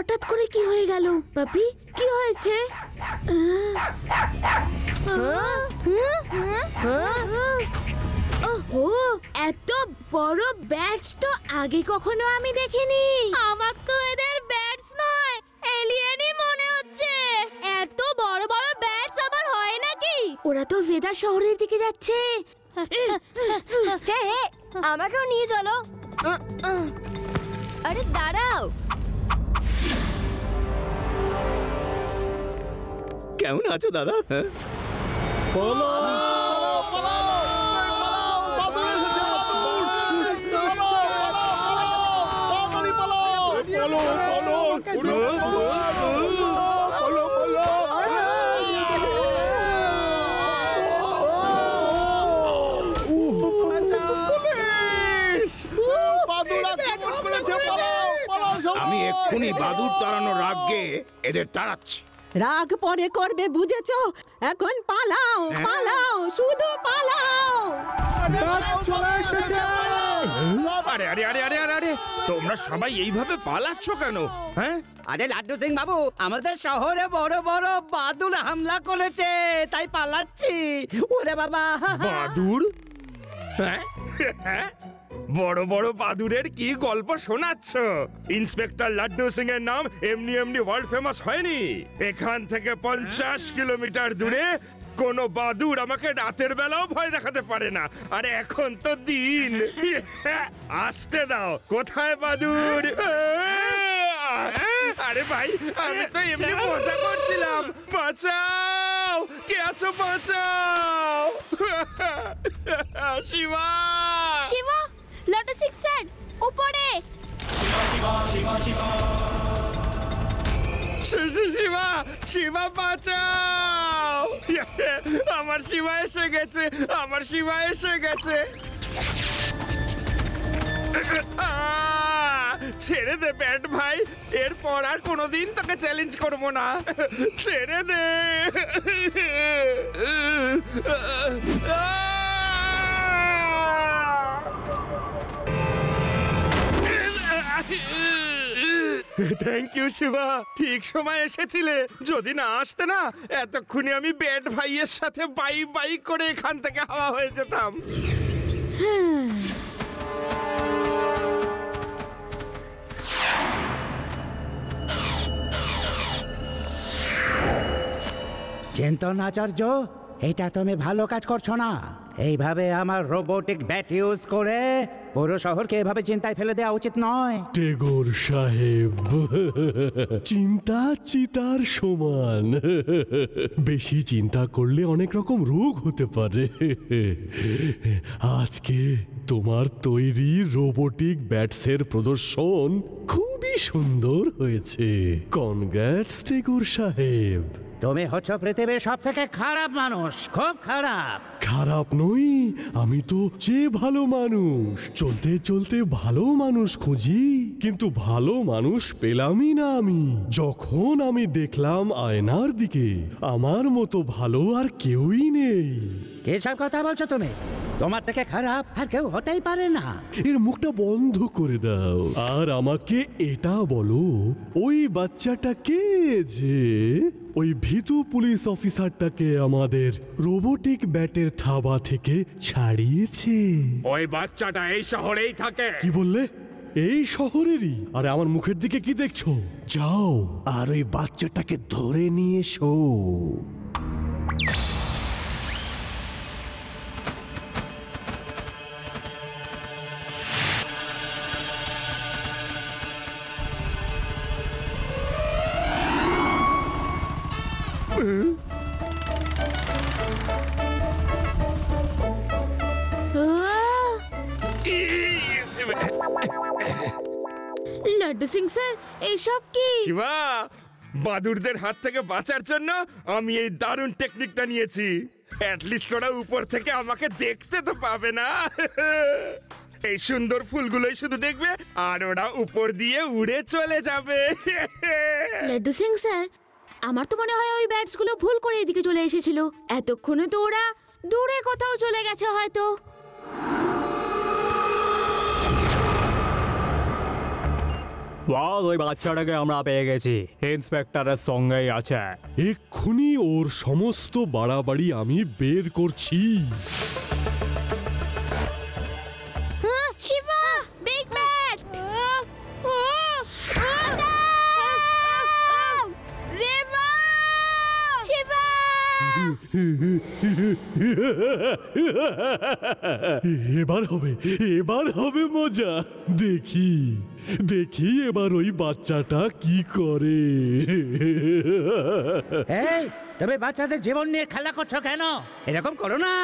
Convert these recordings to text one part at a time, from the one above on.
হঠাৎ করে কি হয়ে গেল? পাপি, কি হয়েছে? ওহো, এত বড় ব্যাটস তো আগে কখনো আমি দেখিনি। আমার তো এদের ব্যাটস নয়, এলিয়েনই মনে হচ্ছে। এত বড় বড় ব্যাটস আবার হয় নাকি? ওরা তো ভেদা শহরের দিকে যাচ্ছে। হে, আমাকেও নিয়ে চলো। আরে দাঁড়াও। কেমন আছো দাদা? আমি এক্ষুনি বাদুড় তাড়ানোর রাগে এদের তাড়াচ্ছি। রাগ পরে করবে, বুঝেছো? এখন পালাও, পালাও, শুধু পালাও। আরে আরে আরে আরে আরে আরে, তোমরা সবাই এইভাবে পালাচ্ছ কেন? হ্যাঁ, আরে লাড্ডু সিং বাবু, আমাদের শহরে বড় বড় বাদুড় হামলা করেছে, তাই পালাচ্ছি। ওরে বাবা! বাদুড়? হ্যাঁ, বড় বড় বাদুড়ের কি গল্প শোনাচ্ছ? ইন্সপেক্টর লাড্ডু সিং এর নাম এমনি এমনি ওয়ার্ল্ড ফেমাস হয়নি। এখান থেকে 50 কিলোমিটার দূরে কোনো বাদুড় আমাকে রাতের বেলাও ভয় দেখাতে পারে না। আরে এখন তো দিন। আসতে দাও। কোথায় বাদুড়? আরে ভাই, আমি তো এমনি মজা করছিলাম। বাঁচাও, কে আছো? বাঁচাও। শিবা, শিবা, লটো সিং স্যার, উপরে। শিবা, শিবা বাঁচাও। আমার শিবা এসে গেছে, আমার শিবা এসে গেছে। ছেড়ে দে ব্যাট ভাই, এরপর আর কোনোদিন তোকে চ্যালেঞ্জ করবো না। ছেড়ে দে। থ্যাংক ইউ শিবা, ঠিক সময় এসেছিলে। যদি না আসতে না, এতক্ষণে আমি ব্যাট ভাইয়ের সাথে বাই বাই করে এখান থেকে হাওয়া হয়ে যেতাম। চিন্তন আচার্য, এটা তুমি ভালো কাজ করছো না। এইভাবে আমার রোবোটিক ব্যাট ইউজ করে পুরো শহরকে এভাবে চিন্তায় ফেলে দেওয়া উচিত নয়। টেগোর সাহেব, চিন্তা চিতার সমান। বেশি চিন্তা করলে অনেক রকম রোগ হতে পারে। আজকে তোমার তৈরি রোবোটিক ব্যাটসের প্রদর্শন খুবই সুন্দর হয়েছে। কনগ্রেটস টেগোর সাহেব। তুমি হচ্ছ পৃথিবীর সব থেকে খারাপ মানুষ, খুব খারাপ। খারাপ নই, আমি তো চেয়ে ভালো মানুষ। চলতে চলতে ভালো মানুষ খুঁজি, কিন্তু ভালো মানুষ পেলামই না আমি। যখন আমি দেখলাম আয়নার দিকে, আমার মতো ভালো আর কেউই নেই। এসব কথা বলছো তুমি? তোমার থেকে খারাপ আর কেউ হতেই পারে না। এর মুখটা বন্ধ করে দাও আর আমাকে এটা বলো, ওই বাচ্চাটাকে, যে ওই ভীতু পুলিশ অফিসারটাকে আমাদের রোবোটিক ব্যাটের থাবা থেকে ছাড়িয়েছে। ওই বাচ্চাটা এই শহরেই থাকে। কি বললে? এই শহরেরই? আরে আমার মুখের দিকে কি দেখছো? যাও আর ওই বাচ্চাটাকে ধরে নিয়ে এসো। লাড্ডু সিং স্যার, এইসব কি? শিবা, বাদুড়দের হাত থেকে বাঁচার জন্য আমি এই দারুণ টেকনিকটা নিয়েছি। অ্যাটলিস্ট ওরা উপর থেকে আমাকে দেখতে তো পাবে না। এই সুন্দর ফুলগুলোই শুধু দেখবে আর ওরা উপর দিয়ে উড়ে চলে যাবে। লাড্ডু সিং স্যার, আমার তো মনে হয় ওই ব্যাটসগুলো ভুল করে এদিকে চলে এসেছিল। এতক্ষণে তো ওরা দূরে কোথাও চলে গেছে হয়তো। বল ওই বাচ্চাটাকে আমরা পেয়ে গেছি, ইন্সপেক্টরের সঙ্গেই আছে। এক্ষুনি ওর সমস্ত বাড়াবাড়ি আমি বের করছি। Shiba, big bat! রেবা! শিবা! এবার হবে মজা। দেখি দেখি এবার ওই বাচ্চাটা কি করে। এই তবে বাচ্চাদের জীবন নিয়ে খেলা করছো কেন? এরকম করো না।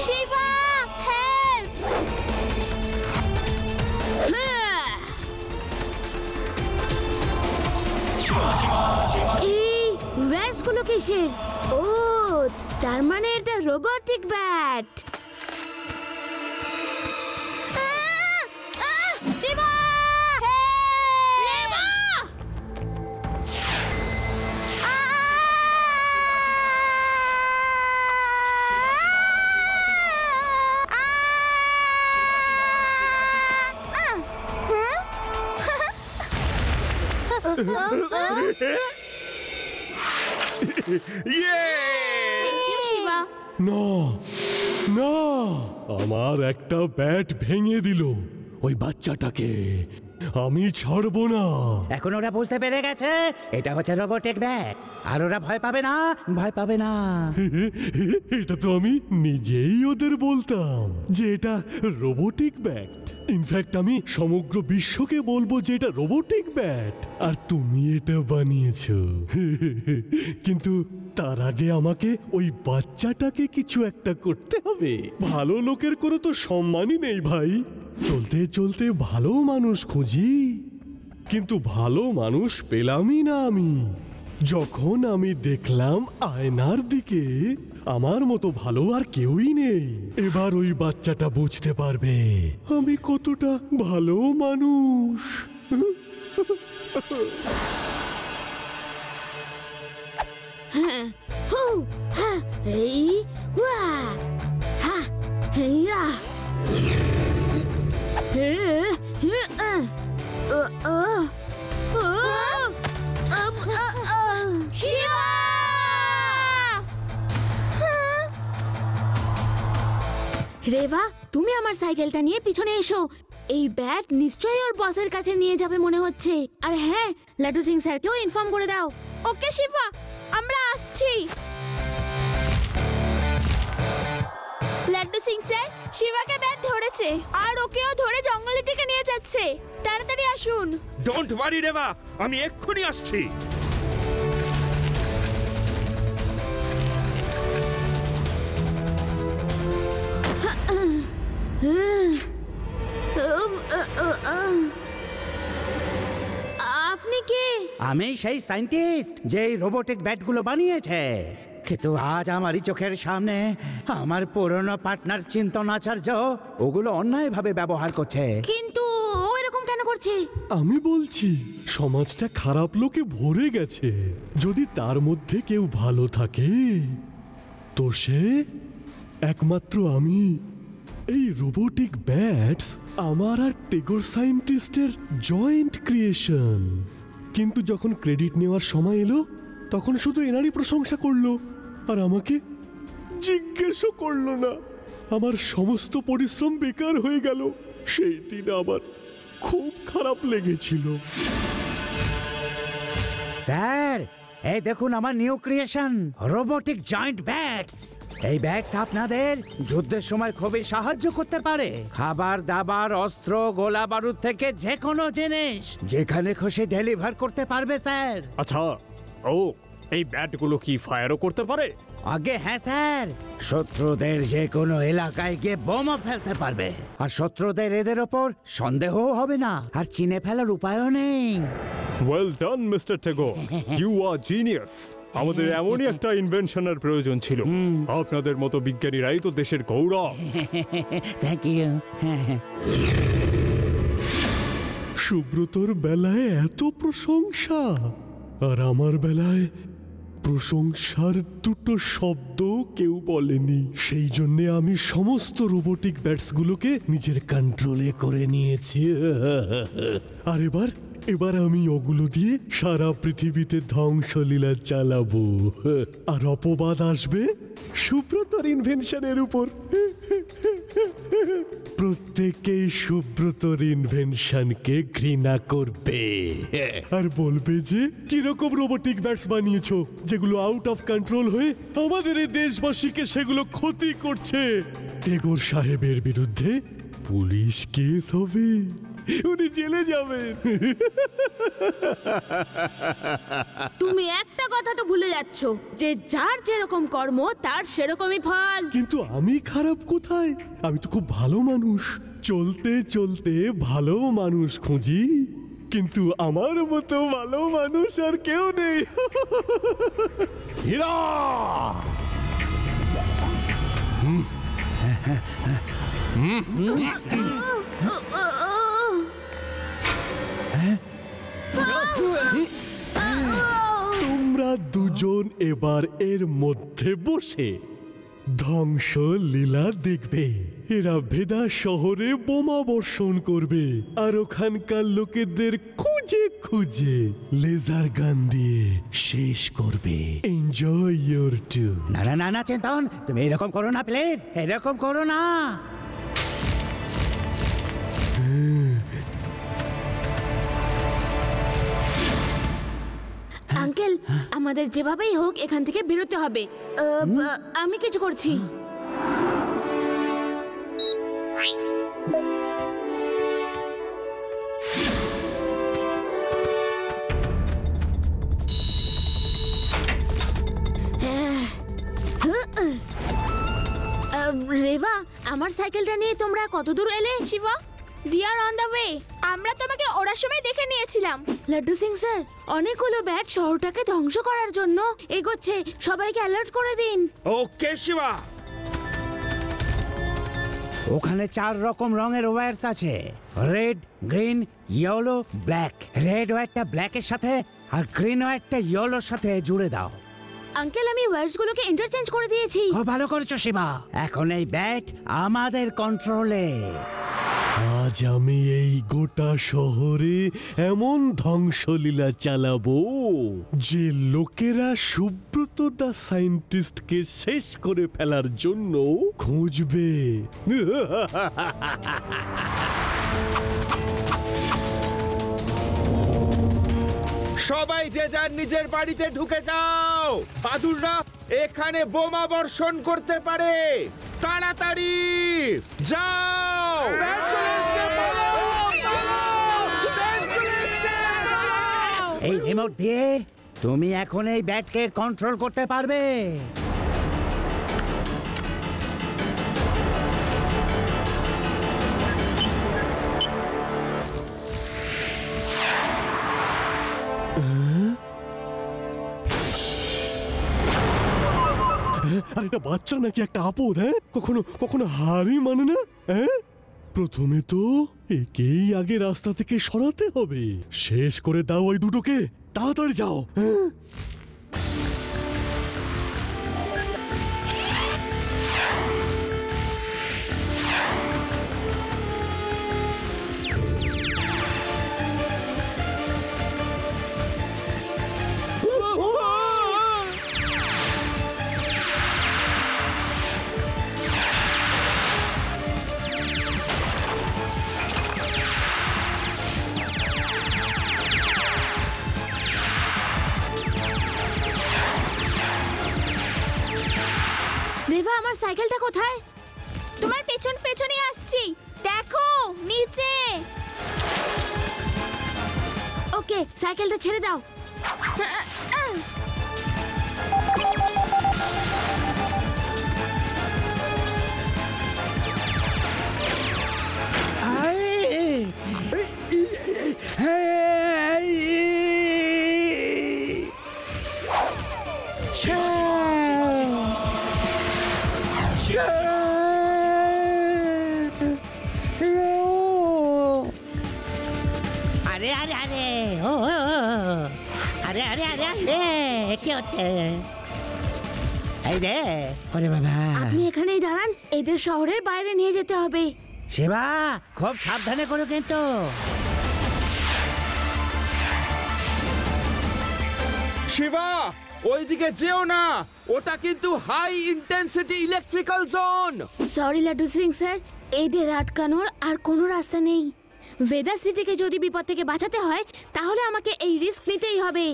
শিবা, হেল্প! এই ব্যাটস গুলো কিসের? ও, তার মানে এটা রোবোটিক ব্যাট। শিবা! রেবা! ইয়ে! শিবা, না না, আমার একটা ব্যাট ভেঙে দিল ওই বাচ্চাটাকে। আমি ছাড়বো না। এখন ওরা বুঝতে পেরে গেছে এটা হচ্ছে রোবোটিক ব্যাট, আর ওরা ভয় পাবে না, ভয় পাবে না। এটা তো আমি নিজেই ওদের বলতাম যে এটা রোবোটিক ব্যাট। ইনফ্যাক্ট আমি সমগ্র বিশ্বকে বলবো যে এটা রোবোটিক ব্যাট, আর তুমি এটা বানিয়েছো। কিন্তু তার আগে আমাকে ওই বাচ্চাটাকে কিছু একটা করতে হবে। ভালো লোকের কোনো তো সম্মানই নেই ভাই। চলতে চলতে ভালো মানুষ খুঁজি, কিন্তু ভালো মানুষ পেলামই না আমি। যখন আমি দেখলাম আয়নার দিকে আমার মতো ভালো আর কেউই নেই, এবার ওই বাচ্চাটা বুঝতে পারবে আমি কতটা ভালো মানুষ। হু, হা, এই, ওয়া, হা, হেইয়া। হে, হে, শিবা! রেবা, তুমি আমার সাইকেলটা নিয়ে পিছনে এসো। এই ব্যাট নিশ্চয়ই ওর বসের কাছে নিয়ে যাবে মনে হচ্ছে। আর হ্যাঁ, লাড্ডু সিং স্যারকেও ইনফর্ম করে দাও। ওকে শিবা, আমরা আসছি। লাড্ডু সিং স্যার, শিবাকে ব্যাট ধরেছে আর ওকেও ধরে জঙ্গলের দিকে নিয়ে যাচ্ছে। তাড়াতাড়ি আসুন। ডোন্ট ওয়ারি রেবা, আমি এক্ষুনি আসছি। আপনি কে? আমি সেই সায়েন্টিস্ট যে এই রোবোটিক ব্যাটগুলো বানিয়েছে। কিন্তু আজ আমারই চোখের সামনে আমার পুরনো পার্টনার চিন্তন আচার্য ওগুলো অন্যায়ভাবে ব্যবহার করছে। কিন্তু ও এরকম কেন করছে? আমি বলছি সমাজটা খারাপ লোকে ভরে গেছে। যদি তার মধ্যে কেউ ভালো থাকে তো সে একমাত্র আমি। এই রোবোটিক ব্যাটস আমার আর টেগোর সায়েন্টিস্টের জয়েন্ট ক্রিয়েশন। কিন্তু যখন ক্রেডিট নেওয়ার সময় এলো তখন শুধু এনারই প্রশংসা করলো, আর আমাকে জিজ্ঞেসও করলো না। আমার সমস্ত পরিশ্রম বেকার হয়ে গেল। সেই দিন আমার খুব খারাপ লেগেছিল। স্যার, এই দেখুন আমার new creation robotic joint bats. এই ব্যাটস আপনাদের যুদ্ধের সময় খুবই সাহায্য করতে পারে। খাবার দাবার, অস্ত্র, গোলা বারুদ থেকে যে কোনো জিনিস যেখানে খুশি ডেলিভার করতে পারবে স্যার। আচ্ছা, ও এই ব্যাটগুলো কি ফায়ারও করতে পারে? আগে হ্যাঁ স্যার, শত্রুদের যে কোনো এলাকায় গিয়ে বোমা ফেলতে পারবে। আর শত্রুদের এদের ওপর সন্দেহও হবে না, আর চিনে ফেলার উপায়ও নেই। Well done mister Tego, you are genius. আমাদের এমনই একটা ইনভেনশনের প্রয়োজন ছিল। আপনাদের মতো বিজ্ঞানীরাই তো দেশের গৌরব। Thank you. সুব্রতর বেলায় এত প্রশংসা, আর আমার বেলায় প্রশংসার দুটো শব্দ কেউ বলেনি। সেই জন্যে আমি সমস্ত রোবোটিক ব্যাটসগুলোকে নিজের কন্ট্রোলে করে নিয়েছি। আর এবার আমি ওগুলো দিয়ে সারা পৃথিবীতে ধ্বংসলীলা চালাবো, আর অপবাদ আসবে সুব্রতর ইনভেনশনের উপর। প্রত্যেকেই সুব্রতর ইনভেনশনকে ঘৃণা করবে আর বলবে যে কিরকম রোবোটিক ব্যাটস বানিয়েছো যেগুলো আউট অফ কন্ট্রোল হয়ে আমাদের এই দেশবাসীকে সেগুলো ক্ষতি করছে। টেগোর সাহেবের বিরুদ্ধে পুলিশ কেস হবে, উনি জেলে যাবেন। তুমি একটা কথা তো ভুলে যাচ্ছ যে যার যেরকম কর্ম তার সেরকমই ফল। কিন্তু আমি খারাপ কোথায়? আমি তো খুব ভালো মানুষ। চলতে চলতে ভালো মানুষ খুঁজি, কিন্তু আমার মতো ভালো মানুষ আর কেউ নেই। হীরা! তোমরা দুজন এবার এর মধ্যে বসে ধ্বংস লীলা দেখবে। এরা ভেদা শহরে বোমা বর্ষণ করবে আর ওখানকার লোকেদের খুঁজে খুঁজে লেজার গান দিয়ে শেষ করবে। Enjoy your two. না না না না চেতন, তুমি এরকম করো না প্লিজ, এরকম করো না। আঙ্কেল, আমাদের যেভাবেই হোক এখান থেকে বেরোতে হবে। আমি কিছু করছি। রেভা, আমার সাইকেলটা নিয়ে তোমরা কত দূর এলে? Shiba, they are on the way. আমরা তোমাকে ওড়ার সময় দেখে নিয়েছিলাম। লাড্ডু সিং স্যার, অনেকগুলো ব্যাট শহরটাকে ধ্বংস করার জন্য এগোচ্ছে, সবাইকে অ্যালার্ট করে দিন। ওকে শিবা। ওখানে 4 রকম রঙের ওয়্যারস আছে, red, green, yellow, black. Red ওয়্যারটা ব্ল্যাকের সাথে আর গ্রিন ওয়্যারটা ইয়েলোর সাথে জুড়ে দাও। আঙ্কেল, আমি ওয়্যারসগুলোকে ইন্টারচেঞ্জ করে দিয়েছি। ও ভালো করেছো শিবা। এখন এই ব্যাট আমাদের কন্ট্রোলে। আজ আমি এই গোটা শহরে এমন ধ্বংসলীলা চালাবো যে লোকেরা সুব্রত দা সায়েন্টিস্টকে শেষ করে ফেলার জন্য খুঁজবে। সবাই যে যার নিজের বাড়িতে ঢুকে যাও। বাদুড়রা এখানে বোমা বর্ষণ করতে পারে, তাড়াতাড়ি যাও। এই রিমোট দিয়ে তুমি এখন এই ব্যাটকে কন্ট্রোল করতে পারবে। আর এটা বাচ্চা নাকি একটা আপদ? হ্যাঁ, কখনো কখনো হারই মানে না। হ্যাঁ, প্রথমে তো একেই আগে রাস্তা থেকে সরাতে হবে। শেষ করে দাও ওই দুটোকে, তাড়াতাড়ি যাও। হ্যাঁ, রেভা, আমার সাইকেলটা কোথায়? তোমার পেছন পেছনই আসছি, দেখো নিচে। ওকে, সাইকেলটা ছেড়ে দাও। আরে আরে ও আরে আরে আরে আরে কি হচ্ছে এই রে ওরে বাবা আপনি এখানেই দাঁড়ান, এদের শহরের বাইরে নিয়ে যেতে হবে। শিবা খুব সাবধানে করো কিন্তু। শিবা ওইদিকে যেও না, ওটা কিন্তু high intensity electrical zone. Sorry Laddu Singh sir, এদের আটকানোর আর কোনো রাস্তা নেই। ভেদার সিটিকে যদি বিপদ থেকে বাঁচাতে হয় তাহলে আমাকে এই রিস্ক নিতেই হবে।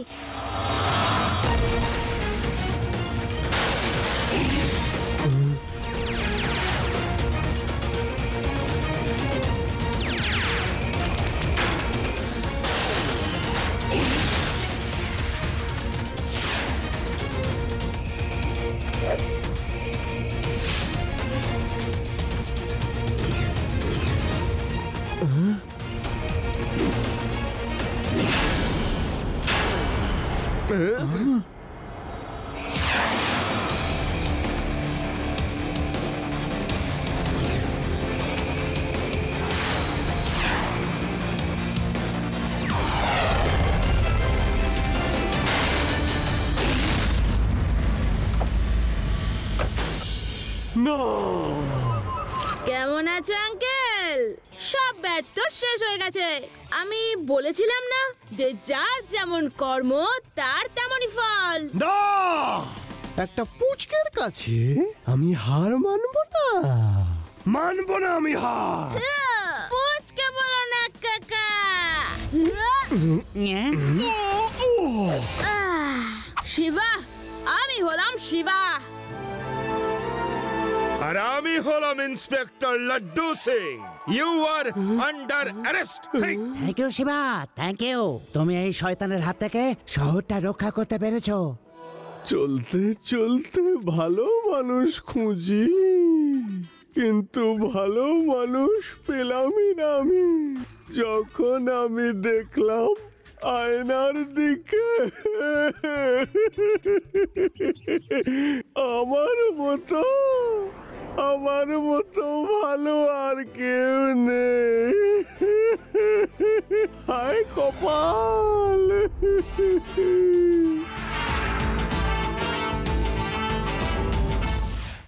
না কেমন আছো আঙ্কেল? সব ব্যাচ তো শেষ হয়ে গেছে। আমি বলেছিলাম না যে যার যেমন কর্ম তার তেমনই ফল। না একটা পুচকের কাছে আমি হার মানবো না, মানবো না আমি হার। পুচকে বলো না কাকা। শিবা, আমি হলাম শিবা। আর আমি হলাম inspector Laddu Singh. You are under arrest. Thank you Shiva, thank you. তুমি এই শয়তানের হাত থেকে শহরটা রক্ষা করতে পেরেছো। চলতে চলতে ভালো মানুষ খুঁজি, কিন্তু ভালো মানুষ পেলামই না আমি। যখন আমি দেখলাম আয়নার দিকে, আমার মতো ভালো আর কেউ নেই। হায় কপাল।